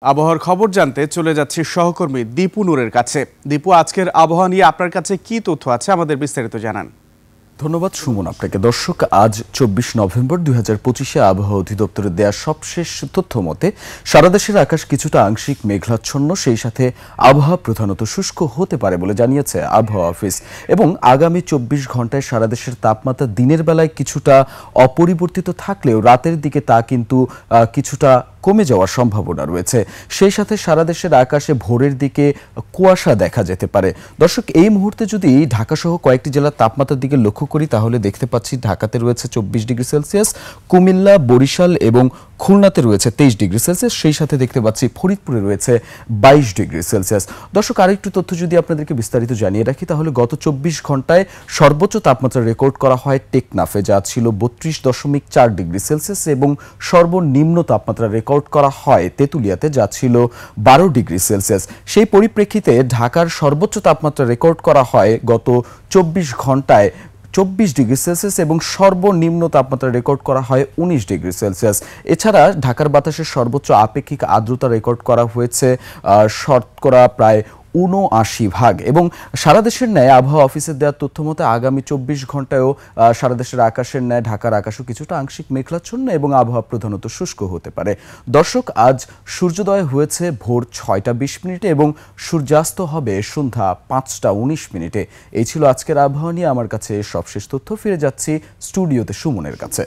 আবহাওয়ার খবর জানতে চলে যাচ্ছি সহকর্মী দীপু নূরের কাছে। দীপু, আজকের আবহাওয়া নিয়ে আপনার কাছে কি তথ্য আছে, আমাদের বিস্তারিত জানান। ধন্যবাদ সুমন আপনাকে। দর্শক, আজ ২৪ নভেম্বর ২০২৫-এ আবহাওয়া অধিদপ্তরের দেয়া সবশেষ তথ্য মতে সারা দেশের আকাশ কিছুটা আংশিক মেঘাচ্ছন্ন, সেই সাথে আবহাওয়া প্রধানত শুষ্ক হতে পারে বলে জানিয়েছে আবহাওয়া অফিস। এবং আগামী ২৪ ঘন্টায় সারা দেশের তাপমাত্রা দিনের বেলায় কিছুটা অপরিবর্তিত থাকলেও রাতের দিকে তা কিন্তু কিছুটা কমে যাওয়ার সম্ভাবনা রয়েছে। সেই সাথে সারা দেশের আকাশে ভোরের দিকে কুয়াশা দেখা যেতে পারে। দর্শক, এই মুহূর্তে যদি ঢাকা সহ কয়েকটি জেলার তাপমাত্রার দিকে লক্ষ্য করি তাহলে দেখতে পাচ্ছি ঢাকাতে রয়েছে ২৪ ডিগ্রি সেলসিয়াস, কুমিল্লা, বরিশাল এবং খুলনাতে রয়েছে ২৩ ডিগ্রি সেলসিয়াস, সেই সাথে দেখতে পাচ্ছি ফরিদপুরে রয়েছে ২২ ডিগ্রি সেলসিয়াস। দর্শক, আরেকটু তথ্য যদি আপনাদেরকে বিস্তারিত জানিয়ে রাখি তাহলে গত ২৪ ঘন্টায় সর্বোচ্চ তাপমাত্রা রেকর্ড করা হয় টেকনাফে, যা ছিল ৩২.৪ ডিগ্রি সেলসিয়াস, এবং সর্বনিম্ন তাপমাত্রা রেকর্ড করা হয় তেঁতুলিয়াতে, যা ছিল ১২ ডিগ্রি সেলসিয়াস। সেই পরিপ্রেক্ষিতে ঢাকার সর্বোচ্চ তাপমাত্রা রেকর্ড করা হয় গত ২৪ ঘন্টায় ২৪ ডিগ্রি সেলসিয়াস এবং সর্বনিম্ন তাপমাত্রা রেকর্ড করা হয় ১৯ ডিগ্রি সেলসিয়াস। এছাড়া ঢাকার বাতাসের সর্বোচ্চ আপেক্ষিক আর্দ্রতা রেকর্ড করা হয়েছে শতকরা প্রায় ৭৯ এবং সারা দেশের ন্যায় আবহাওয়া অফিসের দেওয়া তথ্য মতে আগামী ২৪ ঘন্টায়ও সারা দেশের আকাশের ন্যায় ঢাকার আকাশও কিছুটা আংশিক মেঘাচ্ছন্ন এবং আবহাওয়া প্রধানত শুষ্ক হতে পারে। দর্শক, আজ সূর্যোদয় হয়েছে ভোর ৬টা ২০ এবং সূর্যাস্ত হবে সন্ধ্যা ৫টা ১৯। এই ছিল আজকের আবহাওয়া নিয়ে আমার কাছে সবশেষ তথ্য। ফিরে যাচ্ছি স্টুডিওতে সুমনের কাছে।